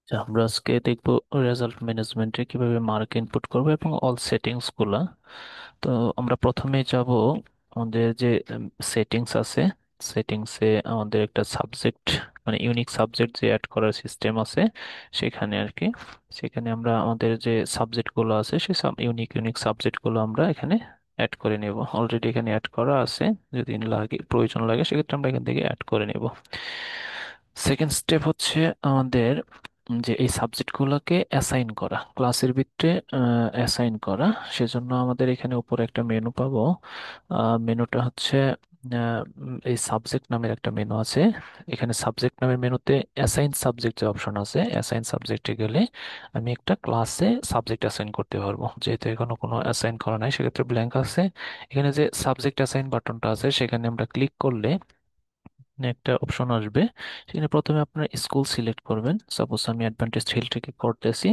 আমরা আজকে দেখবো রেজাল্ট ম্যানেজমেন্টে কিভাবে মার্ক ইনপুট করবো এবং অল সেটিংস গুলা। তো আমরা প্রথমে যাব আমাদের যে সেটিংস আছে। সেটিংসে আমাদের একটা সাবজেক্ট মানে ইউনিক সাবজেক্ট যে অ্যাড করার সিস্টেম আছে সেখানে আর কি। সেখানে আমরা আমাদের যে সাবজেক্ট গুলো আছে সেই ইউনিক ইউনিক সাবজেক্ট গুলো আমরা এখানে অ্যাড করে নেব। অলরেডি এখানে অ্যাড করা আছে, যদি লাগে প্রয়োজন লাগে সেক্ষেত্রে আমরা এখান থেকে অ্যাড করে নেব। সেকেন্ড স্টেপ হচ্ছে আমাদের যে এই সাবজেক্টগুলোকে অ্যাসাইন করা, ক্লাসের ভিতরে অ্যাসাইন করা। সেজন্য আমাদের এখানে উপরে একটা মেনু পাবো। মেনুটা হচ্ছে এই সাবজেক্ট নামের একটা মেনু আছে। এখানে সাবজেক্ট নামের মেনুতে অ্যাসাইন সাবজেক্ট যে অপশন আছে, অ্যাসাইন সাবজেক্টে গেলে আমি একটা ক্লাসে সাবজেক্ট অ্যাসাইন করতে পারবো। যেহেতু এখনো কোনো অ্যাসাইন করা নাই সেক্ষেত্রে ব্ল্যাঙ্ক আছে। এখানে যে সাবজেক্ট অ্যাসাইন বাটনটা আছে সেখানে আমরা ক্লিক করলে একটা অপশন আসবে। সেখানে প্রথমে আপনার স্কুল সিলেক্ট করবেন। সাপোজ আমি অ্যাডভান্টেজ হিল থেকে করতেছি,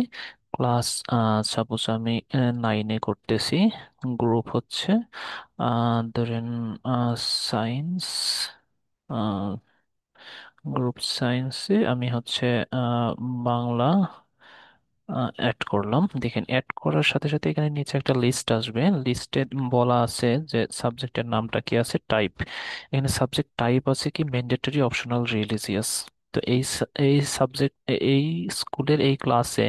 ক্লাস সাপোজ আমি 9-এ করতেছি। গ্রুপ হচ্ছে ধরেন সায়েন্স। গ্রুপ সায়েন্সে আমি হচ্ছে আহ, বাংলা অ্যাড করলাম। দেখেন অ্যাড করার সাথে সাথে এখানে নিচে একটা লিস্ট আসবে। লিস্টে বলা আছে যে সাবজেক্টের নামটা কি আছে, টাইপ। এখানে সাবজেক্ট টাইপ আছে কি ম্যান্ডেটরি, অপশনাল, রিলিজিয়াস। তো এই সাবজেক্ট, এই স্কুলের এই ক্লাসে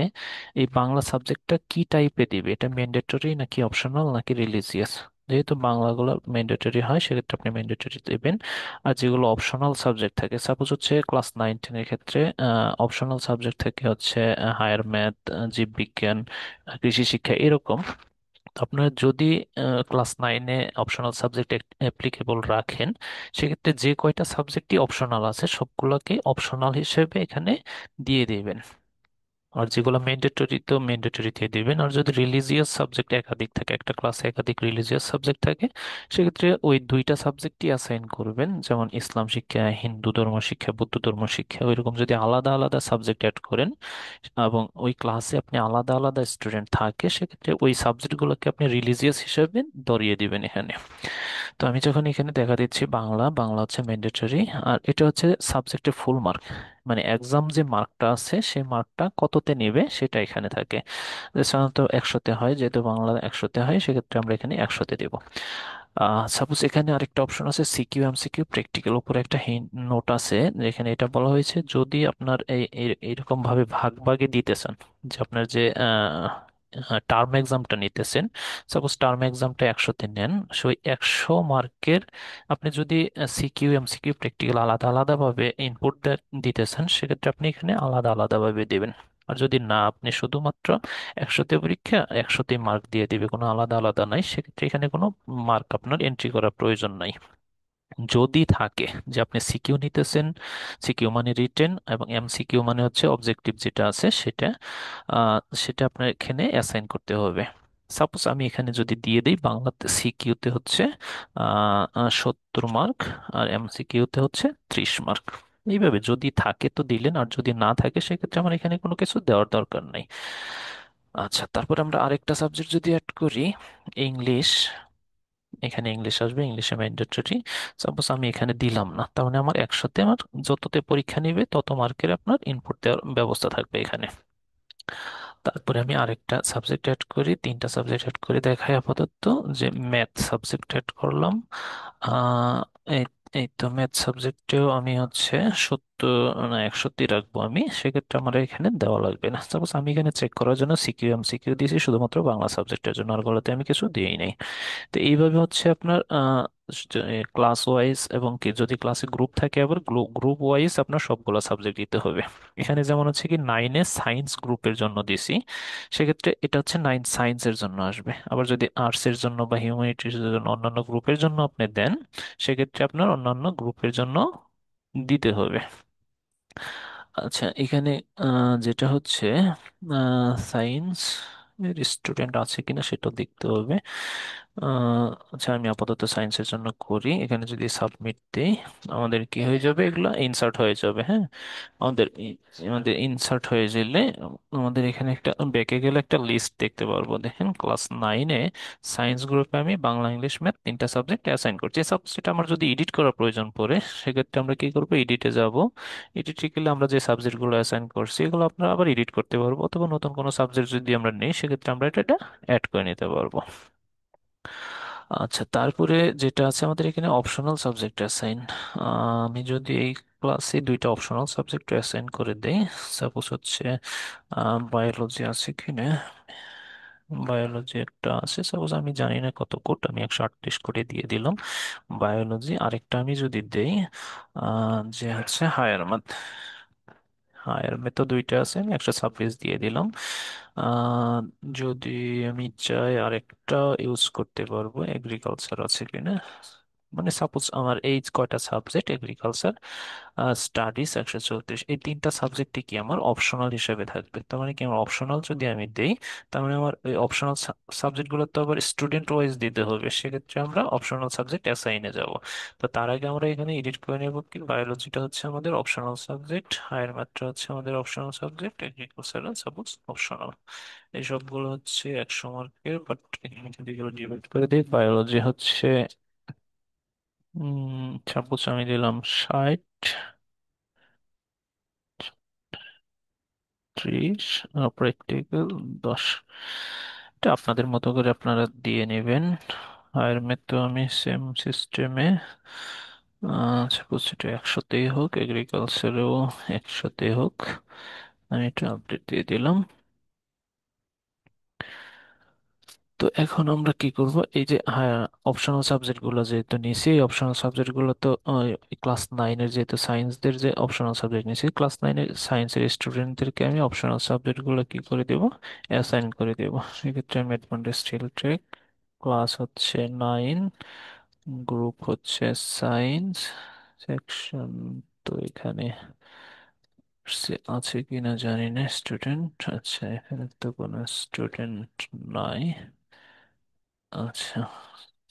এই বাংলা সাবজেক্টটা কি টাইপে দিবে, এটা ম্যান্ডেটরি নাকি অপশনাল নাকি রিলিজিয়াস। যেহেতু বাংলাগুলো ম্যান্ডেটরি হয় সেক্ষেত্রে আপনি ম্যান্ডেটরি দেবেন। আর যেগুলো অপশনাল সাবজেক্ট থাকে, সাপোজ হচ্ছে ক্লাস 9-10 এর ক্ষেত্রে অপশনাল সাবজেক্ট থাকে হচ্ছে হায়ার ম্যাথ, জীববিজ্ঞান, কৃষি শিক্ষা এরকম। তো আপনারা যদি ক্লাস 9-এ অপশনাল সাবজেক্ট অ্যাপ্লিকেবল রাখেন, সেক্ষেত্রে যে কয়টা সাবজেক্টই অপশনাল আছে সবগুলোকে অপশনাল হিসেবে এখানে দিয়ে দিবেন। আর যেগুলো ম্যান্ডেটরি তো ম্যান্ডেটরিতে দিবেন। আর যদি রিলিজিয়াস সাবজেক্ট একাধিক থাকে, একটা ক্লাসে একাধিক রিলিজিয়াস সাবজেক্ট থাকে, সেক্ষেত্রে ওই দুইটা সাবজেক্টই অ্যাসাইন করবেন। যেমন ইসলাম শিক্ষা, হিন্দু ধর্ম শিক্ষা, বৌদ্ধ ধর্ম শিক্ষা, ওইরকম যদি আলাদা আলাদা সাবজেক্ট অ্যাড করেন এবং ওই ক্লাসে আপনি আলাদা আলাদা স্টুডেন্ট থাকে, সেক্ষেত্রে ওই সাবজেক্টগুলোকে আপনি রিলিজিয়াস হিসেবে ধরিয়ে দিবেন এখানে। তো আমি যখন এখানে দেখা দিচ্ছি বাংলা, বাংলা হচ্ছে ম্যান্ডেটরি। আর এটা হচ্ছে সাবজেক্টের ফুল মার্ক, মানে এক্সাম যে মার্কটা আছে সেই মার্কটা কততে নেবে সেটা এখানে থাকে। যে সাধারণত 100-তে হয়, যেহেতু বাংলা 100-তে হয় সেক্ষেত্রে আমরা এখানে 100-তে দেব। সাপোজ এখানে আরেকটা অপশন আছে সিকিউ এমসিকিউ প্র্যাকটিক্যাল, উপরে একটা নোট আছে যেখানে এটা বলা হয়েছে যদি আপনার এইরকম ভাবে ভাগ ভাগে দিতেছেন, যে আপনার যে টার্ম এক্সামটা নিতেছেন, সাপোজ টার্ম এক্সামটা 100-তে নেন, সেই 100 মার্কের আপনি যদি সিকিউ এমসিকিউ প্র্যাকটিক্যাল আলাদা আলাদা ভাবে ইনপুট দিতেছেন, সেক্ষেত্রে আপনি এখানে আলাদা আলাদা ভাবে দিবেন। আর যদি না, আপনি শুধুমাত্র 100-তে পরীক্ষা 100-তেই মার্ক দিয়ে দিবে, কোনো আলাদা আলাদা নাই, সেক্ষেত্রে এখানে কোনো মার্ক আপনার এন্ট্রি করার প্রয়োজন নাই। যদি থাকে যে আপনি সিকিউ নিতেছেন, সিকিউ মানে রিটেন এবং এমসিকিউ মানে হচ্ছে অবজেক্টিভ যেটা আছে সেটা, সেটা আপনার এখানে অ্যাসাইন করতে হবে। সাপোজ আমি এখানে যদি দিয়ে দিই বাংলাতে সিকিউতে হচ্ছে 70 মার্ক আর এমসিকিউতে হচ্ছে 30 মার্ক। এইভাবে যদি থাকে তো দিলেন, আর যদি না থাকে সেক্ষেত্রে আমার এখানে কোনো কিছু দেওয়ার দরকার নেই। আচ্ছা, তারপর আমরা আরেকটা সাবজেক্ট যদি অ্যাড করি, ইংলিশ। এখানে ইংলিশ আসবে, ইংলিশে ম্যান্ডেটরি। সাপোজ আমি এখানে দিলাম না, তার মানে আমার 100-তে আমার যততে পরীক্ষা নিবে তত মার্কের আপনার ইনপুট দেওয়ার ব্যবস্থা থাকবে এখানে। তারপরে আমি আরেকটা সাবজেক্ট অ্যাড করি, 3টা সাবজেক্ট অ্যাড করে দেখাই আপাতত। যে ম্যাথ সাবজেক্ট অ্যাড করলাম। আহ এই এই তো ম্যাথ সাবজেক্টেও আমি হচ্ছে 70 না 100-তেই রাখবো আমি, সেক্ষেত্রে আমার এখানে দেওয়া লাগবে না। সাপোজ আমি এখানে চেক করার জন্য সিকিউ এমসিকিউ দিয়েছি শুধুমাত্র বাংলা সাবজেক্টের জন্য, আর গুলোতে আমি কিছু দিই নাই। তো এইভাবে হচ্ছে আপনার ক্লাস ওয়াইজ এবং কি যদি ক্লাসে গ্রুপ থাকে আবার গ্রুপ ওয়াইজ আপনার সবগুলো সাবজেক্ট দিতে হবে। এখানে যেমন হচ্ছে কি 9-এ সায়েন্স গ্রুপের জন্য দিছি, সেক্ষেত্রে এটা হচ্ছে 9 সায়েন্সের জন্য আসবে। আবার যদি আর্টসের জন্য বা হিউম্যানিটির জন্য অন্যান্য গ্রুপের জন্য আপনি দেন, সেক্ষেত্রে আপনার অন্যান্য গ্রুপের জন্য দিতে হবে। আচ্ছা, এখানে যেটা হচ্ছে সায়েন্স এর স্টুডেন্ট আছে কিনা সেটা দেখতে হবে। আচ্ছা, আমি আপাতত সায়েন্সের জন্য করি। এখানে যদি সাবমিট দিই, আমাদের কি হয়ে যাবে, এগুলা ইনসার্ট হয়ে যাবে। হ্যাঁ, আমাদের আমাদের ইনসার্ট হয়ে গেলে আমাদের এখানে একটা ব্যাকে গেলে একটা লিস্ট দেখতে পারবো। দেখেন, ক্লাস 9-এ সায়েন্স গ্রুপে আমি বাংলা, ইংলিশ, ম্যাথ তিনটা সাবজেক্ট অ্যাসাইন করছি। এই সাবজেক্ট আমার যদি এডিট করার প্রয়োজন পড়ে, সেক্ষেত্রে আমরা কি করবো, এডিটে যাব। এডিটে গেলে আমরা যে সাবজেক্টগুলো অ্যাসাইন করছি এগুলো আমরা আবার এডিট করতে পারবো, অথবা নতুন কোনো সাবজেক্ট যদি আমরা নেই, সেক্ষেত্রে আমরা এটা অ্যাড করে নিতে পারবো। আচ্ছা, তারপরে যেটা আছে আমাদের এখানে অপশনাল সাবজেক্ট অ্যাসাইন। আমি যদি এই ক্লাসে দুইটা অপশনাল সাবজেক্ট অ্যাসাইন করে দেই, সাপোজ হচ্ছে বায়োলজি আছে কিনা, বায়োলজি একটা আছে, সাপোজ আমি জানি না কত কোট, আমি 138 করে দিয়ে দিলাম বায়োলজি। আরেকটা আমি যদি দেই যে হচ্ছে হায়ার ম্যাথ, হায়ার ম্যাথ তো দুইটা আছে, আমি 126 দিয়ে দিলাম। আহ, যদি আমি চাই আরেকটা ইউজ করতে পারবো, এগ্রিকালচার আছে কিনা। মানে সাপোজ আমার এই কয়টা সাবজেক্ট, এগ্রিকালচার, স্টাডিজ 134, এই তিনটা সাবজেক্টই কি আমার অপশনাল হিসেবে থাকবে। তার মানে কি, আমার অপশনাল যদি আমি দেই, তার মানে আমার ওই অপশনাল সাবজেক্টগুলো তো আবার স্টুডেন্ট ওয়াইজ দিতে হবে। সেক্ষেত্রে আমরা অপশনাল সাবজেক্ট অ্যাসাইনে যাব। তো তার আগে আমরা এখানে এডিট করে নেব কি, বায়োলজিটা হচ্ছে আমাদের অপশনাল সাবজেক্ট, হায়ার ম্যাথটা হচ্ছে আমাদের optional subject, agriculture suppose optional. এই সবগুলো হচ্ছে 100 মার্কের, বাট এখানে যদি এগুলো ডিভাইড করে দিই, বায়োলজি হচ্ছে সাপোজ আমি দিলাম 60, 30, প্র্যাকটিক্যাল 10। এটা আপনাদের মতো করে আপনারা দিয়ে নেবেন। হায়ার ম্যাথ তো আমি সেম সিস্টেমে, সাপোজ এটা 100তেই হোক, এগ্রিকালচারেও 100তে হোক, আমি এটা আপডেট দিয়ে দিলাম। তো এখন আমরা কি করব, এই যে হ্যাঁ, অপশনাল সাবজেক্ট গুলো যেহেতু নিয়েছি, এই অপশনাল সাবজেক্ট গুলো তো ক্লাস 9-এর যেহেতু সায়েন্সদের যে অপশনাল সাবজেক্ট নিয়েছি, ক্লাস 9-এর সায়েন্সের স্টুডেন্টদেরকে আমি অপশনাল সাবজেক্ট গুলো কি করে দেব, অ্যাসাইন করে দেব। সেক্ষেত্রে আমি অ্যাডভান্টেজ স্টিল ট্রেক, ক্লাস হচ্ছে 9, গ্রুপ হচ্ছে সায়েন্স, সেকশন তো এখানে আছে কিনা জানি না, স্টুডেন্ট, আচ্ছা এখানে তো কোনো স্টুডেন্ট নাই। আচ্ছা,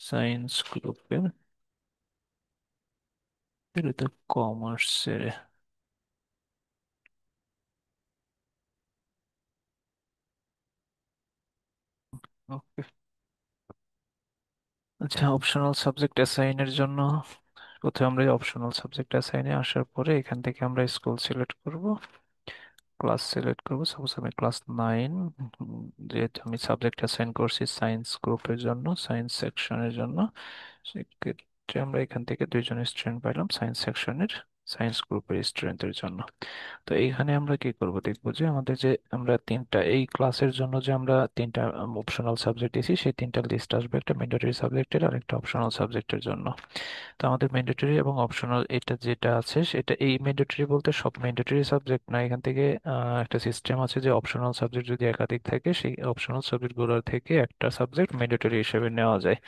সায়েন্স গ্রুপের, এটা তো কমার্সের। ওকে, আচ্ছা, অপশনাল সাবজেক্ট অ্যাসাইনের জন্য প্রথমে আমরা অপশনাল সাবজেক্ট অ্যাসাইনে আসার পরে এখান থেকে আমরা স্কুল সিলেক্ট করব, ক্লাস সিলেক্ট করব। সাপোজ আমি ক্লাস 9, যেহেতু আমি সাবজেক্ট অ্যাসাইন করছি সায়েন্স গ্রুপের জন্য, সায়েন্স সেকশনের জন্য, সেক্ষেত্রে আমরা এখান থেকে দুইজন স্টুডেন্ট পাইলাম সায়েন্স সেকশনের, সায়েন্স গ্রুপের স্টুডেন্টদের জন্য। তো এইখানে আমরা কি করব, দেখবো যে আমাদের যে আমরা তিনটা এই ক্লাসের জন্য যে আমরা তিনটা অপশনাল সাবজেক্ট দিয়েছি, সেই তিনটা লিস্ট আসবে, একটা ম্যান্ডেটরি সাবজেক্টের আর একটা অপশনাল সাবজেক্টের জন্য। তো আমাদের ম্যান্ডেটরি এবং অপশনাল এটা যেটা আছে, সেটা এই ম্যান্ডেটরি বলতে সব ম্যান্ডেটরি সাবজেক্ট না, এখান থেকে একটা সিস্টেম আছে যে অপশনাল সাবজেক্ট যদি একাধিক থাকে, সেই অপশনাল সাবজেক্টগুলোর থেকে একটা সাবজেক্ট ম্যান্ডেটরি হিসেবে নেওয়া যায়।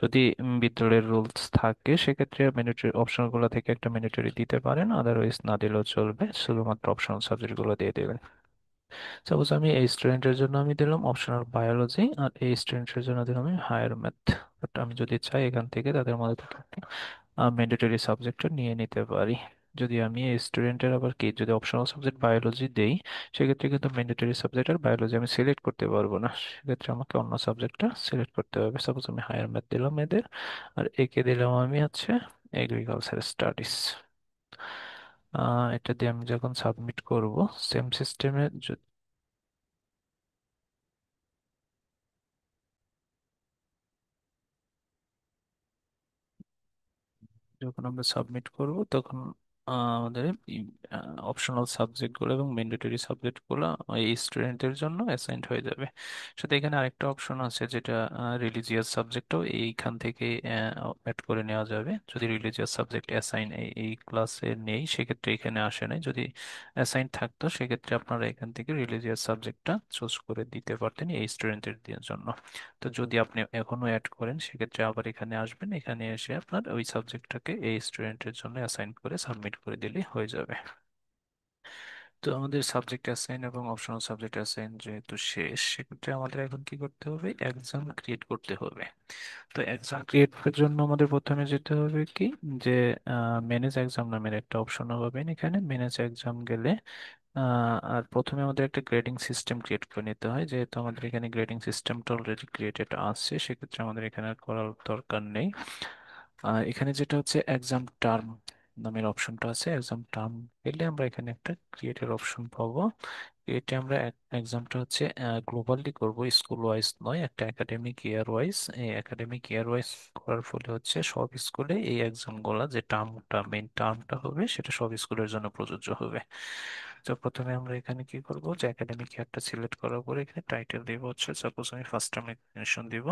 যদি বিদ্যালয়ের রুলস থাকে, সেক্ষেত্রে ম্যান্ডেটরি অপশনাল গুলো থেকে একটা ম্যান্ডেটরি দিতে পারেন, আদারওয়াইজ না দিলেও চলবে, শুধুমাত্র অপশনাল সাবজেক্ট গুলো দিয়ে দেবেন। সাপোজ আমি এই স্টুডেন্টের জন্য আমি দিলাম অপশনাল বায়োলজি, আর এই স্টুডেন্টের জন্য দিলাম আমি হায়ার ম্যাথ। বাট আমি যদি চাই এখান থেকে তাদের মধ্যে থেকে ম্যান্ডেটরি সাবজেক্টটা নিয়ে নিতে পারি। যদি আমি এই স্টুডেন্টের আবার কি, যদি অপশনাল সাবজেক্ট বায়োলজি দেই, সেক্ষেত্রে কিন্তু ম্যান্ডেটরি সাবজেক্ট আর বায়োলজি আমি সিলেক্ট করতে পারবো না, সেক্ষেত্রে আমাকে অন্য সাবজেক্টটা সিলেক্ট করতে হবে। সাপোজ আমি হায়ার ম্যাথ দিলাম এদের, আর একে দিলাম আমি হচ্ছে এগ্রিকালচার স্টাডিজ। এটা দিয়ে আমি যখন সাবমিট করব, সেম সিস্টেমে যখন আমরা সাবমিট করব, তখন আমাদের অপশনাল সাবজেক্টগুলো এবং ম্যান্ডেটরি সাবজেক্টগুলো এই স্টুডেন্টের জন্য অ্যাসাইন্ড হয়ে যাবে। সাথে এখানে আরেকটা অপশন আছে, যেটা রিলিজিয়াস সাবজেক্টও এইখান থেকে অ্যাড করে নেওয়া যাবে। যদি রিলিজিয়াস সাবজেক্ট অ্যাসাইন এই ক্লাসে নেই, সেক্ষেত্রে এখানে আসে নাই। যদি অ্যাসাইন থাকতো, সেক্ষেত্রে আপনারা এখান থেকে রিলিজিয়াস সাবজেক্টটা চুজ করে দিতে পারতেন এই স্টুডেন্টের জন্য। তো যদি আপনি এখনো অ্যাড করেন, সেক্ষেত্রে আবার এখানে আসবেন, এখানে এসে আপনার ওই সাবজেক্টটাকে এই স্টুডেন্টের জন্য অ্যাসাইন করে সাবমিট করে দিলেই হয়ে যাবে। তো আমাদের সাবজেক্ট অ্যাসাইন এবং অপশনাল সাবজেক্ট অ্যাসাইন যেহেতু শেষ, সেক্ষেত্রে আমাদের এখন কি করতে হবে, এক্সাম ক্রিয়েট করতে হবে। তো এক্সাম ক্রিয়েট করার জন্য আমাদের প্রথমে যেতে হবে কি, যে ম্যানেজ এক্সাম নামের একটা অপশন পাবেন এখানে। ম্যানেজ এক্সাম গেলে আর প্রথমে আমাদের একটা গ্রেডিং সিস্টেম ক্রিয়েট করে নিতে হয়। যেহেতু আমাদের এখানে গ্রেডিং সিস্টেমটা অলরেডি ক্রিয়েটেড আছে, সেক্ষেত্রে আমাদের এখানে আর করার দরকার নেই। এখানে যেটা হচ্ছে এক্সাম টার্ম নামের অপশনটা আছে, এক্সাম টার্ম পেলে আমরা এখানে একটা ক্রিয়েটের অপশন পাবো। এটা আমরা এক্সামটা হচ্ছে গ্লোবালি করব, স্কুল ওয়াইজ নয়, একটা একাডেমিক ইয়ার ওয়াইজ। এই একাডেমিক ইয়ার ওয়াইজ করার ফলে হচ্ছে সব স্কুলে এই এক্সাম গুলা, যে টার্মটা মেইন টার্মটা হবে, সেটা সব স্কুলের জন্য প্রযোজ্য হবে। তো প্রথমে আমরা এখানে কি করব, যে একাডেমিক ইয়ারটা সিলেক্ট করার পরে এখানে টাইটেল দিব হচ্ছে, সাপোজ আমি ফার্স্ট টার্ম এক্সামিনেশন দিব।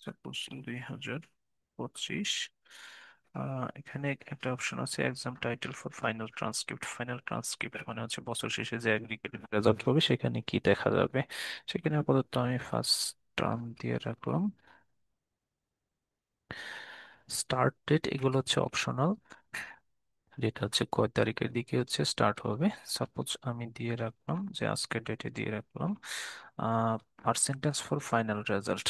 সাপোজ 2025। এখানে একটা অপশন আছে, exam title for final transcript. Final transcript মানে হচ্ছে বছর শেষে যে এগ্রিগেটেড রেজাল্ট হবে সেখানে কি দেখা যাবে। সেখানে আপাতত আমি ফার্স্ট টার্ম দিয়ে রাখলাম। স্টার্ট ডেট এগুলো হচ্ছে অপশনাল, যেটা হচ্ছে কয় তারিখের দিকে হচ্ছে স্টার্ট হবে। সাপোজ আমি দিয়ে রাখলাম যে আজকের ডেটে দিয়ে রাখলাম। পার্সেন্টেজ ফর ফাইনাল রেজাল্ট,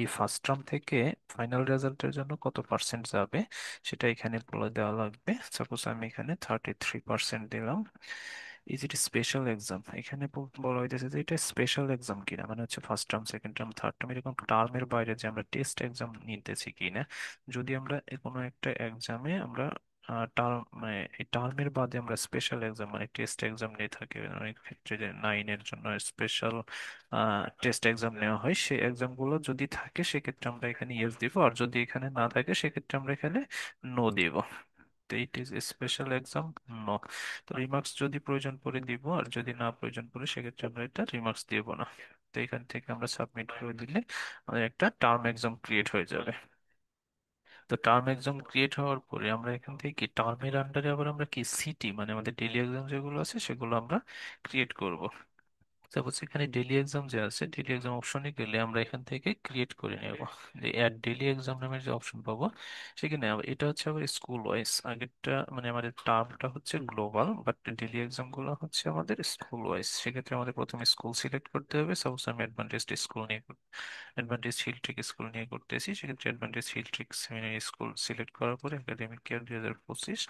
এই ফার্স্ট টার্ম থেকে ফাইনাল রেজাল্টের জন্য কত পার্সেন্ট যাবে সেটা এখানে বলে দেওয়া লাগবে। সাপোজ আমি এখানে 33% দিলাম। ইজ ইট স্পেশাল এক্সাম, এখানে বলা হইতেছে যে এটা স্পেশাল এক্সাম কিনা, মানে হচ্ছে first term, second term, third term, এরকম টার্মের বাইরে যে আমরা টেস্ট এক্সাম নিতেছি কিনা। যদি আমরা কোনো একটা এক্সামে আমরা টার্ম, মানে এই টার্মের বাদে আমরা স্পেশাল এক্সাম মানে টেস্ট এক্সাম নিয়ে থাকি, অনেক ক্ষেত্রে যে 9-এর জন্য স্পেশাল টেস্ট এক্সাম নেওয়া হয়, সেই এক্সাম গুলো যদি থাকে সেক্ষেত্রে আমরা এখানে ইয়েস দিব, আর যদি এখানে না থাকে সেক্ষেত্রে আমরা এখানে নো দিব। তো it is special exam, no. তো রিমার্কস যদি প্রয়োজন পড়ে দিব, আর যদি না প্রয়োজন পড়ে সেক্ষেত্রে আমরা এটা রিমার্কস দিব না। তো এখান থেকে আমরা সাবমিট করে দিলে আমাদের একটা টার্ম এক্সাম ক্রিয়েট হয়ে যাবে। তো টার্ম এক্সাম ক্রিয়েট হওয়ার পরে আমরা এখান থেকে কি টার্মের আন্ডারে আবার আমরা কি সিটি মানে আমাদের ডেইলি এক্সাম যেগুলো আছে সেগুলো আমরা ক্রিয়েট করব। সাপোজ এখানে ডেইলি এক্সাম যে আছে, ডেইলি এক্সাম অপশনে গেলে আমরা এখান থেকে ক্রিয়েট করে নেব, যে অ্যাড ডেইলি এক্সাম নামের যে অপশন পাবো সেখানে এটা হচ্ছে আবার স্কুল ওয়াইজ। আগেরটা মানে আমাদের টার্মটা হচ্ছে গ্লোবাল, বাট ডেইলি এক্সাম গুলো হচ্ছে আমাদের স্কুল ওয়াইজ। সেক্ষেত্রে আমাদের প্রথমে স্কুল সিলেক্ট করতে হবে। সাপোজ আমি অ্যাডভান্টেজ স্কুল নিয়ে, অ্যাডভান্টেজ হিলট্রিক স্কুল নিয়ে করতেছি, সেক্ষেত্রে অ্যাডভান্টেজ হিলট্রিক সেমিনারি স্কুল সিলেক্ট করার পরে একাডেমিক ইয়ার 2025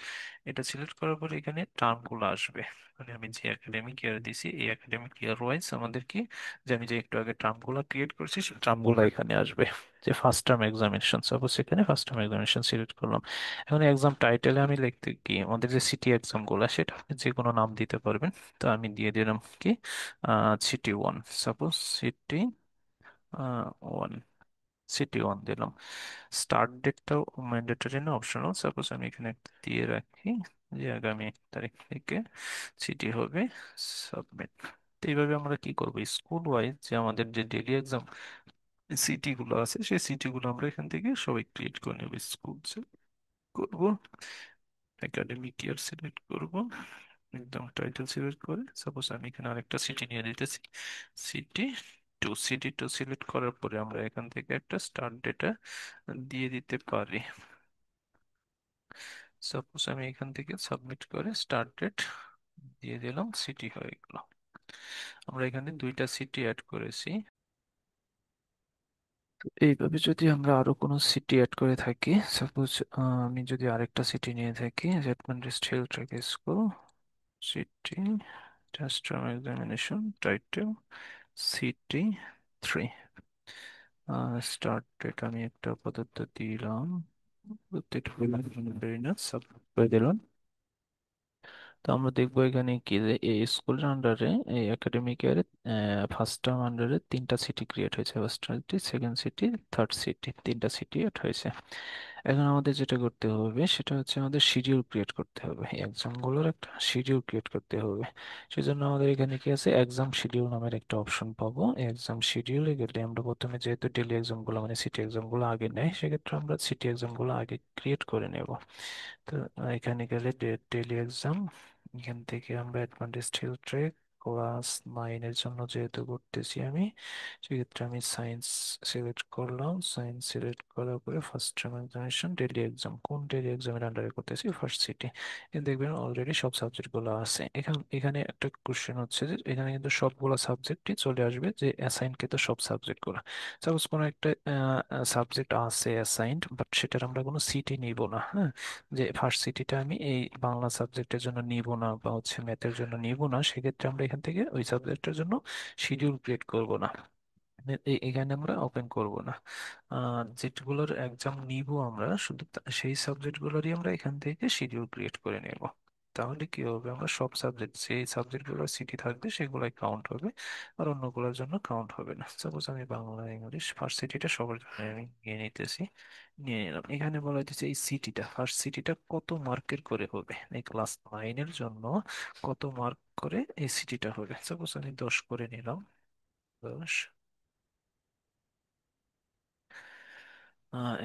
এটা সিলেক্ট করার পরে এখানে টার্মগুলো আসবে। মানে আমি যে একাডেমিক ইয়ার দিছি এই একাডেমিক ইয়ার ওয়াইজ আমাদের কি, যে আমি যে একটু আগে টার্মগুলো ক্রিয়েট করছি সেই টার্মগুলো এখানে আসবে। যে ফার্স্ট টার্ম এক্সামিনেশন, সাপোজ এখানে ফার্স্ট টার্ম এক্সামিনেশন সিলেক্ট করলাম। এখন এক্সাম টাইটেলে আমি লিখতে কি, আমাদের যে সিটি এক্সাম গুলো সেটা আপনি যে কোনো নাম দিতে পারবেন। তো আমি দিয়ে দিলাম কি, সিটি 1, সাপোজ সিটি 1, সিটি 1 দিলাম। স্টার্ট ডেটটাও ম্যান্ডেটরি না, অপশনাল। সাপোজ আমি এখানে একটা দিয়ে রাখি যে আগামী 1 তারিখ থেকে সিটি হবে, সাবমিট। তো এইভাবে আমরা কি করবো, স্কুল ওয়াইজ যে আমাদের যে ডেইলি এক্সাম সিটি গুলো আছে সেই সিটি গুলো আমরা এখান থেকে সবাই ক্রিয়েট করে নেবো। স্কুল করবো, একাডেমিক ইয়ার সিলেক্ট করব, একদম টাইটেল সিলেক্ট করে সাপোজ আমি এখানে আরেকটা সিটি নিয়ে দিতেছি, সিটি 2। সিটি 2 সিলেক্ট করার পরে আমরা এখান থেকে একটা স্টার্ট ডেটা দিয়ে দিতে পারি। সাপোজ আমি এখান থেকে সাবমিট করে স্টার্ট ডেট দিয়ে দিলাম, সিটি হয়ে গেল। আমরা এখানে 2টা সিটি অ্যাড করেছি। তো এইভাবে যদি আমরা আরো কোনো সিটি অ্যাড করে থাকি, সাপোজ আমি যদি আরেকটা সিটি নিয়ে থাকি, advantage hill track school, CT test examination title CT 3, start date আমি একটা আপাতত দিলাম, ভেরি নাইস, সাবমিট করে দিলাম। তো আমরা দেখবো এখানে কি, যে এই স্কুলের আন্ডারে এই একাডেমিক ইয়ারে ফার্স্ট টার্ম আন্ডারে 3টা সিটি ক্রিয়েট হয়েছে, first city, second city, third city, 3টা সিটি এড হয়েছে। এখন আমাদের যেটা করতে হবে সেটা হচ্ছে আমাদের শিডিউল ক্রিয়েট করতে হবে, এই এক্সামগুলোর একটা শিডিউল ক্রিয়েট করতে হবে। সেজন্য আমাদের এখানে কি আছে, এক্সাম শিডিউল নামের একটা অপশন পাবো। এক্সাম শিডিউলে গেলে আমরা প্রথমে যেহেতু ডেলি এক্সামগুলো মানে সিটি এক্সামগুলো আগে নেয়, সেক্ষেত্রে আমরা সিটি এক্সামগুলো আগে ক্রিয়েট করে নেব। তো এখানে গেলে ডেলি এক্সাম, এখান থেকে আমরা অ্যাডভান্টেজ হিল ট্রেক ক্লাস 9-এর জন্য যেহেতু করতেছি আমি, সেক্ষেত্রে আমি সায়েন্স সিলেক্ট করলাম। সায়েন্স সিলেক্ট করার পরে first term examination daily exam, কোন ডেইলি এক্সামের আন্ডারে করতেছি, ফার্স্ট সিটি। দেখবেন অলরেডি সব সাবজেক্টগুলো আছে। এখানে একটা কোশ্চেন হচ্ছে যে এখানে কিন্তু সবগুলো সাবজেক্টই চলে আসবে, যে অ্যাসাইনকৃত সব সাবজেক্টগুলো। সাপোজ কোনো একটা সাবজেক্ট আছে অ্যাসাইন্ড, বাট সেটার আমরা কোনো সিটি নিব না, হ্যাঁ। যে ফার্স্ট সিটিটা আমি এই বাংলা সাবজেক্টের জন্য নিব না, বা হচ্ছে ম্যাথের জন্য নিব না, সেক্ষেত্রে আমরা এখান থেকে ওই সাবজেক্টের জন্য শিডিউল ক্রিয়েট করব না। এখানে আমরা ওপেন করব না। যেগুলোর এক্সাম নিব আমরা, শুধু সেই সাবজেক্টগুলোরই আমরা এখান থেকে শিডিউল ক্রিয়েট করে নেব। তাহলে কি হবে, আমরা সব সাবজেক্ট, সেই সাবজেক্টগুলোর সিটি থাকবে সেগুলাই কাউন্ট হবে, আর অন্যগুলোর জন্য কাউন্ট হবে না। সাপোজ আমি বাংলা ইংলিশ ফার্স্ট সিটিটা সবার জন্য আমি নিয়ে নিতেছি, নিয়ে নিলাম। এখানে বলা হচ্ছে এই সিটিটা, ফার্স্ট সিটিটা কত মার্কের করে হবে, এই ক্লাস 9-এর জন্য কত মার্ক করে এই সিটিটা হবে। সাপোজ আমি 10 করে নিলাম, 10।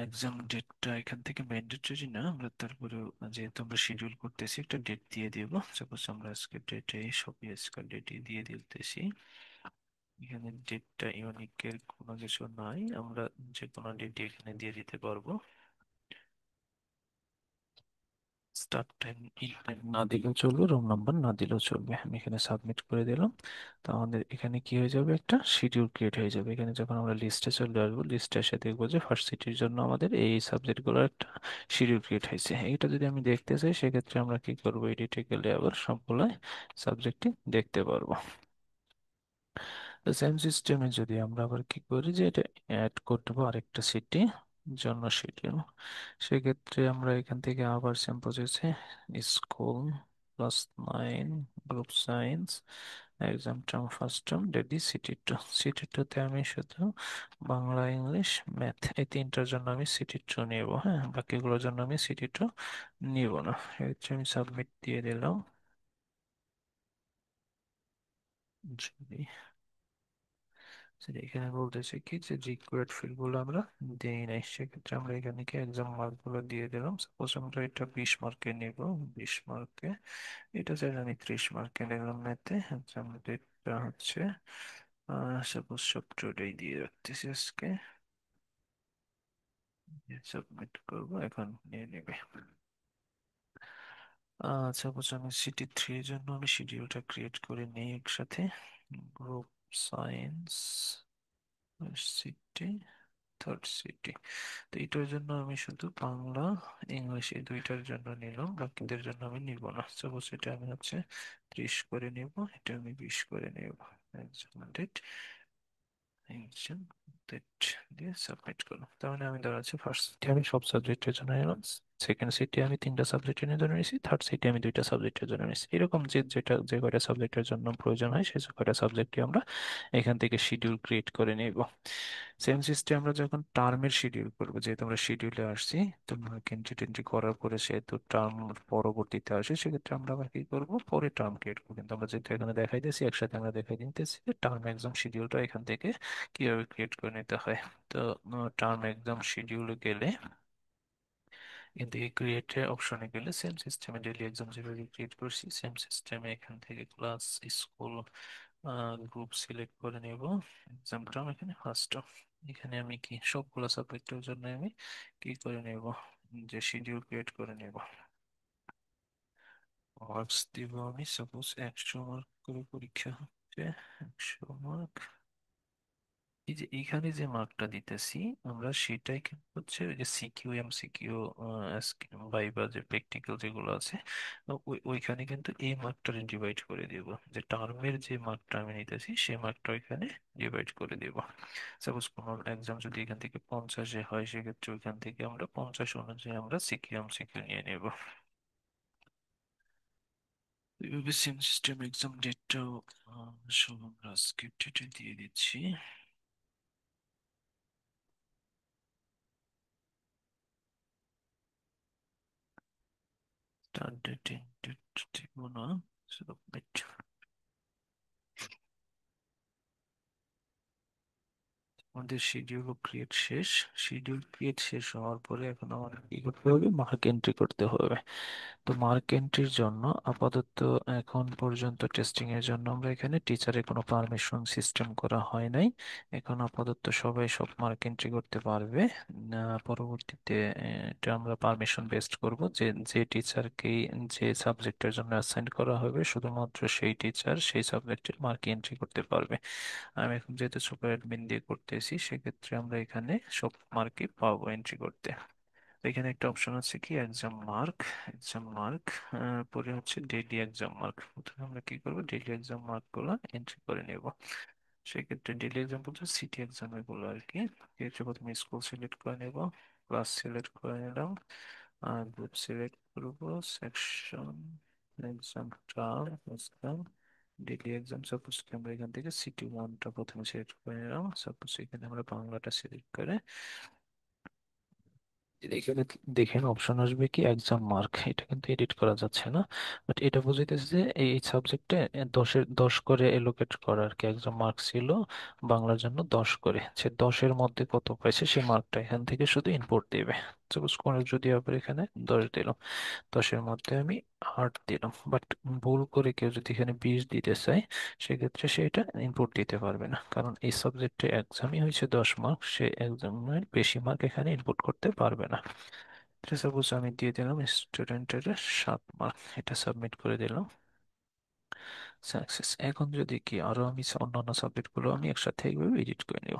এক্সাম ডেটটা এখান থেকে ম্যান্ডেটরি না, আমরা তারপরে যেহেতু আমরা শিডিউল করতেছি একটা ডেট দিয়ে দিব। সাপোজ আমরা আজকে ডেটে সবই আজকাল ডেটই দিয়ে দিতেছি। এখানে ডেটটা ইউনিকের কোনো কিছু নাই, আমরা যে কোনো ডেট এখানে দিয়ে দিতে পারবো। স্টার্ট টাইম ইন টাইম না দিলেও চলবে, রোল নাম্বার না দিলেও চলবে। আমি এখানে সাবমিট করে দিলাম। তো আমাদের এখানে কি হয়ে যাবে, একটা শিডিউল ক্রিয়েট হয়ে যাবে। এখানে যখন আমরা লিস্টে চলে আসবো, লিস্টে এসে দেখবো যে ফার্স্ট সিটির জন্য আমাদের এই সাবজেক্টগুলোর একটা শিডিউল ক্রিয়েট হয়েছে। এইটা যদি আমি দেখতে চাই, সেক্ষেত্রে আমরা কি করবো, এডিটে গেলে আবার সবগুলো সাবজেক্টই দেখতে পারবো। সেম সিস্টেমে যদি আমরা আবার কি করি, যে এটা অ্যাড করবো আরেকটা সিটি জন্য শিডিউল, সেক্ষেত্রে আমরা এখান থেকে আবার সেম প্রসেসে school +9 group science exam term first term ডেডি সিটি 2। সিটি 2-তে আমি শুধু বাংলা ইংলিশ ম্যাথ এই তিনটার জন্য আমি সিটি 2 নেব, হ্যাঁ, বাকিগুলোর জন্য আমি সিটি 2 নিব না। সেক্ষেত্রে আমি সাবমিট দিয়ে দিলাম। যদি এখানে বলতেছে কি যে রিকোয়ার্ড ফিল্ড গুলো আমরা দেই নাই, সেক্ষেত্রে আমরা এখানে কি এক্সাম মার্ক গুলো দিয়ে দিলাম। সাপোজ আমরা এটা 20 মার্কে নিব, 20 মার্কে, এটা চাই আমি 30 মার্কে নিলাম ম্যাথে। এক্সাম ডেটটা হচ্ছে সাপোজ সবটাই দিয়ে রাখতেছি আজকে, সাবমিট করবো, এখন নিয়ে নেবে। সাপোজ আমি সিটি 3-এর জন্য আমি শিডিউলটা ক্রিয়েট করে নিই একসাথে, group science city, third city. তো এটার জন্য আমি শুধু বাংলা ইংলিশ এই দুইটার জন্য নিলাম, বাকিদের জন্য আমি নিব না। সাপোজ এটা আমি হচ্ছে 30 করে নিব, এটা আমি 20 করে নিব। এক্সাম ডেট, এক্সাম ডেট দিয়ে সাবমিট করলাম। তার মানে আমি ধরা আছে ফার্স্ট সিটি আমি সব সাবজেক্টের জন্য নিলাম, সেকেন্ড সিটি আমি 3টা সাবজেক্টের জন্য নিয়েছি, থার্ড সিটি আমি 2টা সাবজেক্টের জন্য নিয়েছি। এরকম যে কয়টা সাবজেক্টের জন্য প্রয়োজন হয়, সেই কয়টা সাবজেক্টই আমরা এখান থেকে শিডিউল ক্রিয়েট করে নিব। সেম সিস্টেম আমরা যখন টার্মের শিডিউল করবো, যেহেতু আমরা শিডিউলে আসছি, তো এন্ট্রি টেন্ট্রি করার পরে সেহেতু টার্ম পরবর্তীতে আসে, সেক্ষেত্রে আমরা আবার কি করবো, পরে টার্ম ক্রিয়েট করবো। কিন্তু আমরা যেহেতু এখানে দেখাই দিয়েছি, একসাথে আমরা দেখাই দিতেছি যে টার্ম এক্সাম শিডিউলটা এখান থেকে কিভাবে ক্রিয়েট করে নিতে হয়। তো টার্ম এক্সাম শিডিউলে গেলে কিন্তু এই ক্রিয়েটের অপশনে গেলে সেম সিস্টেমে ডেইলি এক্সাম যেভাবে ক্রিয়েট করছি, সেম সিস্টেমে এখান থেকে ক্লাস স্কুল গ্রুপ সিলেক্ট করে নেব। এক্সামটা এখানে ফার্স্ট, এখানে আমি কি সবগুলো সাবজেক্টের জন্য আমি কি করে নেব, যে শিডিউল ক্রিয়েট করে নেব। মার্কস দিব আমি, সাপোজ 100 মার্ক করে পরীক্ষা হচ্ছে, 100 মার্ক। এই যে এইখানে যে মার্কটা দিতেছি আমরা, সেটাই কিন্তু হচ্ছে ওই যে সিকিউ এমসিকিউ ভাইবা যে প্র্যাকটিক্যাল যেগুলো আছে, তো ওইখানে কিন্তু এই মার্কটা ডিভাইড করে দিব। যে টার্মের যে মার্কটা আমি নিতেছি, সেই মার্কটা ওইখানে ডিভাইড করে দিব। সাপোজ কোনো এক্সাম যদি এখান থেকে 50-এ হয়, সেক্ষেত্রে ওইখান থেকে আমরা 50 অনুযায়ী আমরা সিকিউ এমসিকিউ নিয়ে নেব। এইভাবে সেম সিস্টেম এক্সাম ডেটটাও সব আমরা আজকে ডেটে দিয়ে দিচ্ছি। স্টার্ট ডেট ডেট দিব না, সাবমিট। আমাদের শিডিউল ক্রিয়েট শেষ। শিডিউল ক্রিয়েট শেষ হওয়ার পরে এখন আমাদের কি করতে হবে, মার্ক এন্ট্রি করতে হবে। তো মার্ক এন্ট্রির জন্য আপাতত এখন পর্যন্ত টেস্টিং এর জন্য আমরা এখানে টিচারের কোনো পারমিশন সিস্টেম করা হয় নাই। এখন আপাতত সবাই সব মার্ক এন্ট্রি করতে পারবে। পরবর্তীতে এটা আমরা পারমিশন বেসড করব, যে যে টিচারকে যে সাবজেক্টের জন্য অ্যাসাইন করা হবে শুধুমাত্র সেই টিচার সেই সাবজেক্টের মার্ক এন্ট্রি করতে পারবে। আমি এখন যেহেতু সুপার অ্যাডমিন দিয়ে করতেছি, সেক্ষেত্রে আমরা এখানে সব মার্কই পাবো এন্ট্রি করতে। তো এখানে একটা অপশন আছে কি, এক্সাম মার্ক। এক্সাম মার্ক পরে হচ্ছে ডেইলি এক্সাম মার্ক। প্রথমে আমরা কি করবো, ডেইলি এক্সাম মার্ক গুলো এন্ট্রি করে নেব। সেক্ষেত্রে ডেইলি এক্সাম বলতে সিটি এক্সাম এগুলো আর কি। এক্ষেত্রে প্রথমে স্কুল সিলেক্ট করে নেব, ক্লাস সিলেক্ট করে নিলাম, আর গ্রুপ সিলেক্ট করবো, section, exam term, exam, daily exam. Suppose আমরা এখান থেকে সিটি ওয়ানটা প্রথমে সিলেক্ট করে নিলাম। সাপোজ এখানে আমরা বাংলাটা সিলেক্ট করে এখানে দেখেন অপশন আসবে কি এক্সাম মার্ক। এটা কিন্তু এডিট করা যাচ্ছে না, বাট এটা বুঝাইতেছে যে এই সাবজেক্টে 10 করে এলোকেট করা আর কি। এক্সাম মার্ক ছিল বাংলার জন্য 10 করে, সে 10-এর মধ্যে কত পাইছে সে মার্কটা এখান থেকে শুধু ইনপুট দিবে। সাপোজ কোনো যদি আবার এখানে 10 দিলাম, 10-এর মধ্যে আমি 8 দিলাম, বাট ভুল করে কেউ যদি এখানে 20 দিতে চায়, সেক্ষেত্রে সে এটা ইনপুট দিতে পারবে না, কারণ এই সাবজেক্টে এক্সামই হয়েছে 10 মার্ক, সে এক্সামের বেশি মার্ক এখানে ইনপুট করতে পারবে না। সাপোজ আমি দিয়ে দিলাম স্টুডেন্টের 7 মার্ক, এটা সাবমিট করে দিলাম, সাকসেস। এখন যদি কি আরো আমি অন্যান্য সাবজেক্ট গুলো আমি একসাথে এইভাবে এডিট করে নিব।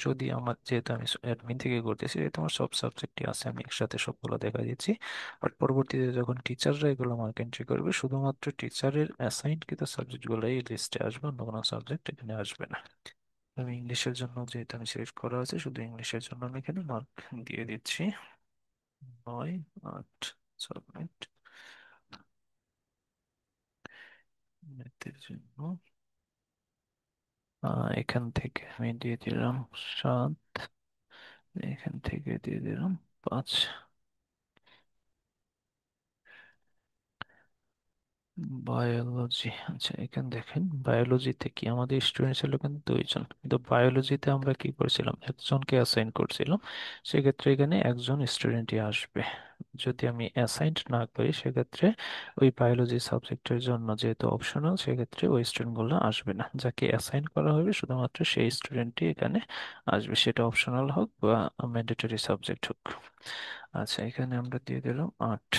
যদি আমার, যেহেতু আমি অ্যাডমিন থেকে করতেছি, যেহেতু আমার সব সাবজেক্টই আছে, আমি একসাথে সবগুলো দেখা দিচ্ছি। বাট পরবর্তীতে যখন টিচাররা এগুলো মার্ক এন্ট্রি করবে, শুধুমাত্র টিচারের অ্যাসাইন কৃত সাবজেক্ট গুলোই এই লিস্টে আসবে, অন্য কোনো সাবজেক্ট এখানে আসবে না। আমি ইংলিশের জন্য, যেহেতু আমি সিলেক্ট করা আছে, শুধু ইংলিশের জন্য আমি এখানে মার্ক দিয়ে দিচ্ছি, 9, 8, সাবমিট। ম্যাথের জন্য এখান থেকে আমি দিয়ে দিলাম 7, এখান থেকে দিয়ে দিলাম 5। বায়োলজি, আচ্ছা এখানে দেখেন বায়োলজিতে কি আমাদের স্টুডেন্ট ছিল কিন্তু 2 জন, কিন্তু বায়োলজিতে আমরা কি করছিলাম, একজনকে অ্যাসাইন করছিলাম। সেক্ষেত্রে এখানে একজন স্টুডেন্টই আসবে। যদি আমি অ্যাসাইন্ড না করি, সেক্ষেত্রে ওই বায়োলজি সাবজেক্টের জন্য যেহেতু অপশনাল, সেক্ষেত্রে ওই স্টুডেন্টগুলো আসবে না। যাকে অ্যাসাইন করা হবে শুধুমাত্র সেই স্টুডেন্টই এখানে আসবে, সেটা অপশনাল হোক বা ম্যান্ডেটরি সাবজেক্ট হোক। আচ্ছা এখানে আমরা দিয়ে দিলাম 8।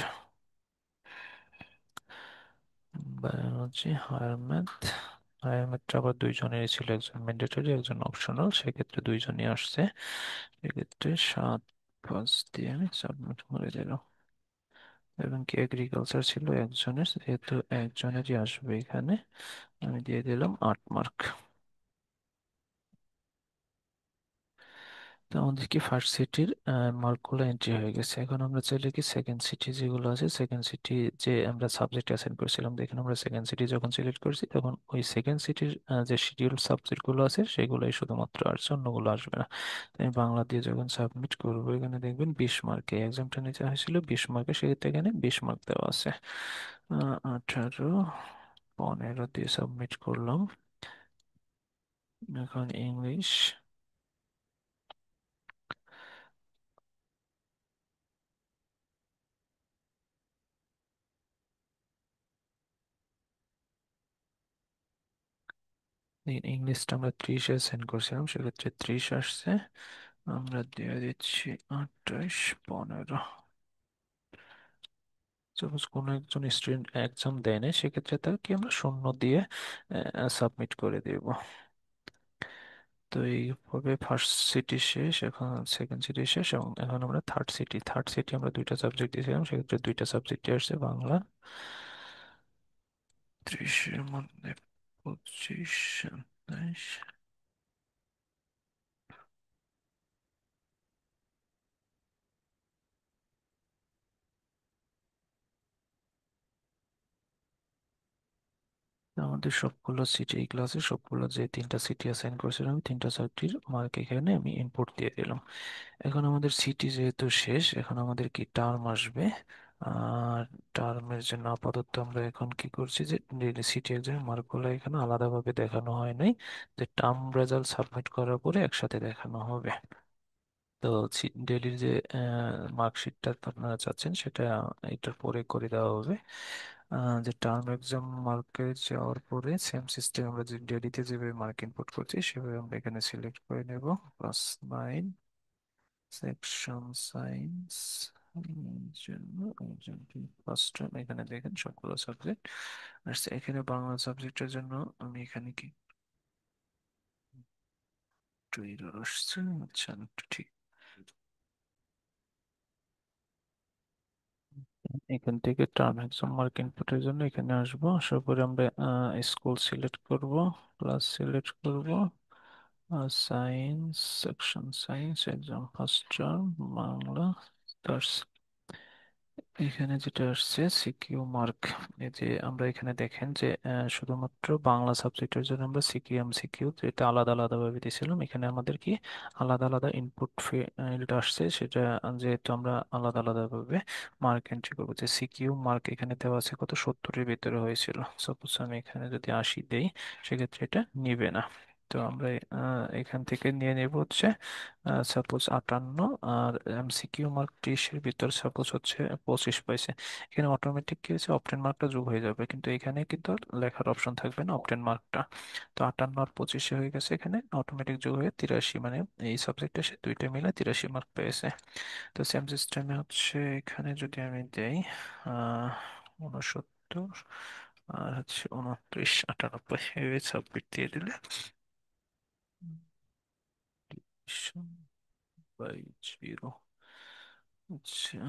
Biology, higher math. হায়ার ম্যাথটা আবার 2 জনেরই ছিল, একজন ম্যান্ডেটরি একজন অপশনাল, সেক্ষেত্রে 2 জনই আসছে। সেক্ষেত্রে 7, 5 দিয়ে আমি সাবমিট করে দিলাম। এবং কি এগ্রিকালচার ছিল একজনের, যেহেতু একজনেরই আসবে এখানে, আমি দিয়ে দিলাম 8 মার্ক। তো আমাদের কি ফার্স্ট সিটির মার্কগুলো এন্ট্রি হয়ে গেছে। এখন আমরা চাইলে কি সেকেন্ড সিটি যেগুলো আছে, সেকেন্ড সিটি যে আমরা সাবজেক্ট অ্যাসাইন করেছিলাম, দেখেন আমরা সেকেন্ড সিটি যখন সিলেক্ট করছি, তখন ওই সেকেন্ড সিটির যে শিডিউল সাবজেক্টগুলো আছে সেগুলোই শুধুমাত্র আসছে, অন্যগুলো আসবে না। তো আমি বাংলা দিয়ে যখন সাবমিট করবো, এখানে দেখবেন 20 মার্কে এক্সামটা নিচে হয়েছিল 20 মার্কে, সেক্ষেত্রে এখানে 20 মার্ক দেওয়া আছে। 18, 15 দিয়ে সাবমিট করলাম। এখন ইংলিশ, ইংলিশটা আমরা 30-এ সেন্ড করছিলাম, সেক্ষেত্রে 30 আসছে। আমরা দিয়ে দিচ্ছি 28, 15। সাপোজ কোনো একজন স্টুডেন্ট এক্সাম দেয় না, সেক্ষেত্রে তাকে আমরা 0 দিয়ে সাবমিট করে দেব। তো এইভাবে ফার্স্ট সিটি শেষ, এখন সেকেন্ড সিটি শেষ, এবং এখন আমরা থার্ড সিটি আমরা 2টা সাবজেক্ট দিয়েছিলাম, সেক্ষেত্রে 2টা সাবজেক্টই আসছে, বাংলা। 30-এর মধ্যে 25, 27। আমাদের সবগুলো সিটি, এই ক্লাসে সবগুলো যে 3টা সিটি অ্যাসাইন করেছিলাম, আমি 3টা সিটির মার্ক এখানে আমি ইনপুট দিয়ে দিলাম। এখন আমাদের সিটি যেহেতু শেষ, এখন আমাদের কি টার্ম আসবে। আর টার্মের জন্য আপাতত আমরা এখন কি করছি যে সিটি এক্সাম মার্কগুলো এখানে আলাদাভাবে দেখানো হয় নাই, যে টার্ম রেজাল্ট সাবমিট করার পরে একসাথে দেখানো হবে। তো ডেলির যে মার্কশিটটা আপনারা চাচ্ছেন সেটা এটার পরে করে দেওয়া হবে। যে টার্ম এক্সাম মার্কে যাওয়ার পরে সেম সিস্টেম আমরা যে ডেলিতে যেভাবে মার্ক ইনপুট করছি সেভাবে আমরা এখানে সিলেক্ট করে নেব। ক্লাস 9 সেকশন সায়েন্স জন্য ফার্স্ট টাইম এখানে দেখেন সবগুলো সাবজেক্ট আর এখানে বাংলা সাবজেক্টের জন্য আমি এখানে কি একটু error আসছে। আচ্ছা আমি একটু ঠিক এখান থেকে টার্ম এক্সাম মার্ক ইনপুটের জন্য এখানে আসবো, আসার পরে আমরা স্কুল সিলেক্ট করব, ক্লাস সিলেক্ট করব, science section science exam first term Bangla. এখানে যেটা আসছে সিকিউ মার্ক, এই যে আমরা এখানে দেখেন যে শুধুমাত্র বাংলা সাবজেক্টের জন্য আমরা সিকিউ এমসিকিউ যেটা আলাদা আলাদা ভাবে দিয়েছিলাম, এখানে আমাদের কি আলাদা আলাদা ইনপুট ফিল্ড আসছে, সেটা যেহেতু আমরা আলাদা আলাদা ভাবে মার্ক এন্ট্রি করবো। যে সিকিউ মার্ক এখানে দেওয়া আছে কত, 70-এর ভিতরে হয়েছিল। সাপোজ আমি এখানে যদি 80 দেই সেক্ষেত্রে এটা নিবে না। তো আমরা এখান থেকে নিয়ে নেব হচ্ছে সাপোজ 58, আর এমসিকিউ মার্ক 30-এর ভিতর সাপোজ হচ্ছে 25 পাইছে। এখানে অটোমেটিক কি হয়েছে, অপটেন মার্কটা যোগ হয়ে যাবে, কিন্তু এখানে কিন্তু আর লেখার অপশন থাকবে না অপটেন মার্কটা। তো 58 আর 25 হয়ে গেছে, এখানে অটোমেটিক যোগ হয়ে 83, মানে এই সাবজেক্টে সে দুইটা মিলে 83 মার্ক পেয়েছে। তো সেম সিস্টেমে হচ্ছে এখানে যদি আমি দেই 69 আর হচ্ছে 29, 98 এভাবে সাবমিট দিয়ে দিলে 0/0। আচ্ছা,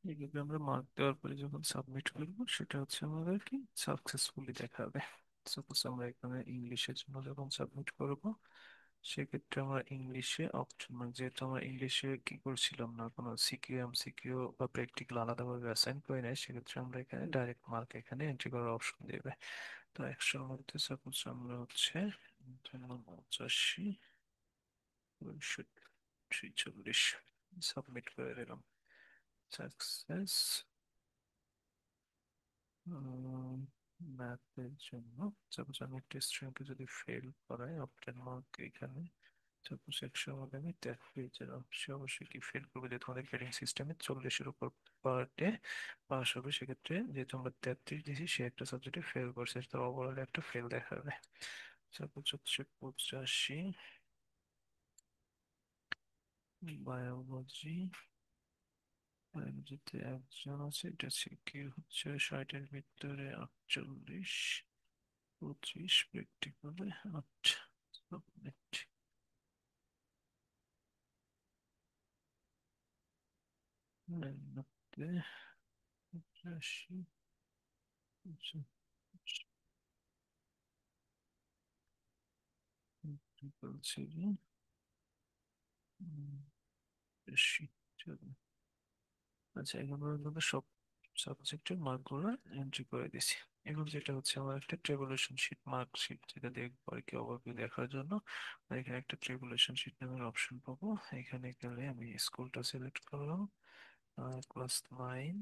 এইভাবে আমরা মার্ক দেওয়ার পরে যখন সাবমিট করবো সেটা হচ্ছে আমাদের কি সাকসেসফুলি দেখাবে। সাপোজ আমরা এখানে ইংলিশের জন্য যখন সাবমিট করব সেক্ষেত্রে আমরা ইংলিশে অপশন, মানে যেহেতু আমরা ইংলিশে কি করছিলাম না, কোনো সিকিউ এমসিকিউ বা প্র্যাকটিক্যাল আলাদাভাবে অ্যাসাইন করে নাই, সেক্ষেত্রে আমরা এখানে ডাইরেক্ট মার্ক এখানে এন্ট্রি করার অপশন দেবে। তো 100-এর মধ্যে সাপোজ আমরা হচ্ছে 85, 46 সাবমিট করে দিলাম। সাকসেস। ম্যাথের জন্য সাপোজ আমি একটা স্টুডেন্টকে যদি ফেল করাই অপটেন মার্ক এখানে সাপোজ 100 মধ্যে আমি 3 পেয়েছিলাম, সে অবশ্যই কি ফেল করবে, যেহেতু আমাদের গ্রেডিং সিস্টেমে 40-এর উপর পার ডে পাস হবে, সেক্ষেত্রে যেহেতু আমরা 33 দিয়েছি সে একটা সাবজেক্টে ফেল করছে, তার ওভারঅল একটা ফেল দেখাবে। সাপোজ হচ্ছে 85 বায়োলজি। বায়োলজিতে একজন আছে, এটা সিকিউ হচ্ছে 60-এর ভিতরে 48, 25 প্র্যাকটিক্যালে 8 সাবমিট। মধ্যে 85, বলছি যে বেশি চলো। আচ্ছা, এখন পর্যন্ত সব সাবজেক্টের মার্কগুলো এন্ট্রি করে দিছি। এখন যেটা হচ্ছে আমার একটা ট্রিবুলেশন শিট মার্কশিট, যেটা দেখবো আর কি ওভারভিউ দেখার জন্য। আর এখানে একটা ট্রিবুলেশন শিট নামের অপশন পাবো, এখানে গেলে আমি স্কুলটা সিলেক্ট করলাম, ক্লাস 9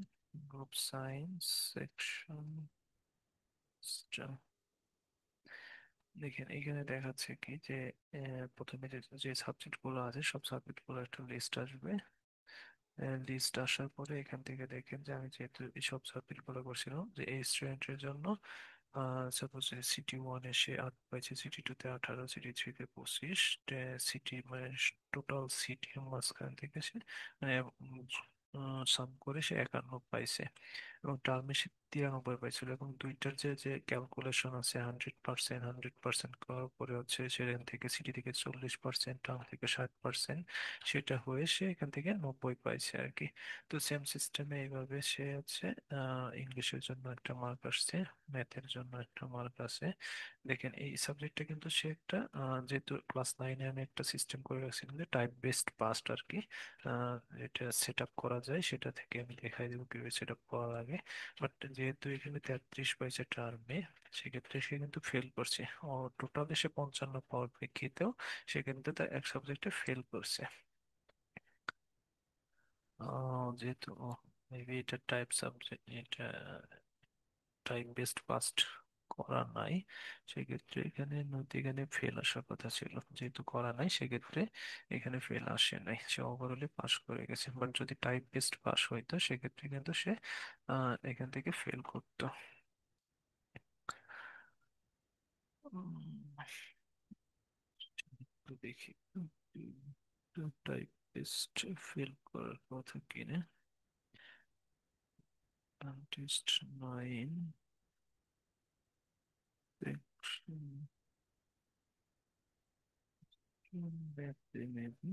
গ্রুপ সায়েন্স সেকশন। দেখেন এখানে দেখাচ্ছে কি যে প্রথমে যে যে সাবজেক্ট গুলো আছে সব সাবজেক্ট গুলো একটা লিস্ট আসবে। লিস্ট আসার পরে এখান থেকে দেখেন যে আমি যেহেতু এই সব সাবজেক্ট গুলো করছিলাম, যে এই স্টুডেন্টের জন্য সাপোজ সিটি 1-এ সে 8 পাইছে, সিটি 2-তে 18, সিটি 3-তে 25, সিটি মানে টোটাল সিটি মাঝখান থেকে সে মানে সাম করে সে 51 পাইছে, এবং টার্মে সে 93 পাইছিল। এবং দুইটার যে যে ক্যালকুলেশন আছে 100%, 100% করার পরে হচ্ছে সেখান থেকে সিটি থেকে 40%, টার্ম থেকে 60%, সেটা হয়ে সে এখান থেকে 90 পাইছে আর কি। তো সেম সিস্টেমে এইভাবে সে হচ্ছে ইংলিশের জন্য একটা মার্ক আসছে, ম্যাথের জন্য একটা মার্ক আছে। দেখেন এই সাবজেক্টটা কিন্তু সে একটা যেহেতু ক্লাস 9-এ আমি একটা সিস্টেম করে রাখছিলাম যে টাইপ বেসড পাস্ট আর কি, এটা সেট আপ করা যায়, সেটা থেকে আমি দেখাই দেবো কিভাবে সেট আপ করা লাগে। লাগে। বাট যেহেতু এখানে 33 পাইছে টার্মে, সেক্ষেত্রে সে কিন্তু ফেল করছে। ও টোটালে সে 55 পাওয়ার প্রেক্ষিতেও সে কিন্তু তার এক সাবজেক্টে ফেল করছে। যেহেতু মেবি এটা টাইপ সাবজেক্ট, এটা টাইম বেসড পাস্ট করা নাই, সেক্ষেত্রে এখানে নদী এখানে ফেল আসার কথা ছিল, যেহেতু করা নাই সেক্ষেত্রে এখানে ফেল আসে নাই, সে ওভারঅলি পাস করে গেছে। বাট যদি টাইপ বেসড পাস হইতো সেক্ষেত্রে কিন্তু সে এখান থেকে ফেল করতো। উম, তো দেখি টাইপ বেসড ফেল করার কথা কিনা। Test 9 section maybe.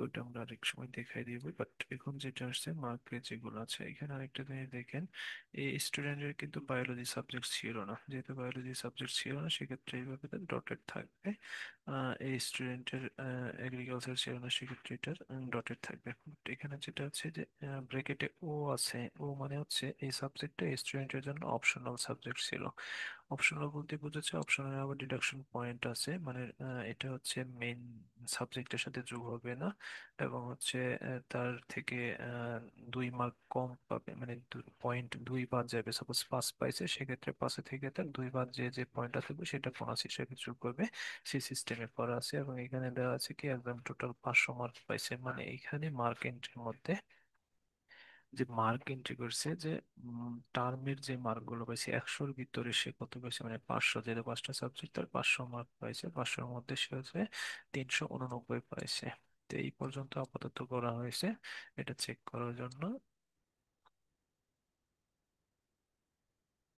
ওটা আমরা আরেক সময় দেখাই দিব। বাট এখন যেটা আসছে মার্কে যেগুলো আছে, এখানে আরেকটা জিনিস দেখেন, এই স্টুডেন্টের কিন্তু বায়োলজি সাবজেক্ট ছিল না। যেহেতু বায়োলজি সাবজেক্ট ছিল না সেক্ষেত্রে এইভাবে ডটেড থাকবে। এই স্টুডেন্টের এগ্রিকালচার ছিল না, সেক্ষেত্রে এটার ডটেড থাকবে। But এখানে যেটা আছে যে ব্রেকেটে ও আছে, ও মানে হচ্ছে এই সাবজেক্টটা স্টুডেন্টের জন্য অপশনাল সাবজেক্ট ছিল। অপশনাল বলতে বোঝাচ্ছে অপশনাল আবার ডিডাকশন পয়েন্ট আছে, মানে এটা হচ্ছে মেইন সাবজেক্টের সাথে যোগ হবে না, এবং হচ্ছে তার থেকে 2 মার্ক কম পাবে, মানে পয়েন্ট 2 বাদ যাবে। সাপোজ 5 পাইছে, সেক্ষেত্রে 5 থেকে তার 2 বাদ যে যে পয়েন্টটা থাকবে সেটা বোনাস হিসেবে যোগ করবে। সেই সিস্টেমে করা আছে, এবং এখানে দেওয়া আছে কি একদম টোটাল 500 মার্ক পাইছে। মানে এখানে মার্ক এন্ট্রির মধ্যে যে মার্ক এন্ট্রি করছে, যে টার্মের যে মার্ক গুলো পাইছে 100-র ভিতরে সে কত পাইছে, মানে 500, যেহেতু 5টা সাবজেক্ট তার 500 মার্ক পাইছে, 500-র মধ্যে সে হচ্ছে 389 পাইছে। তো এই পর্যন্ত আপাতত করা হয়েছে এটা চেক করার জন্য।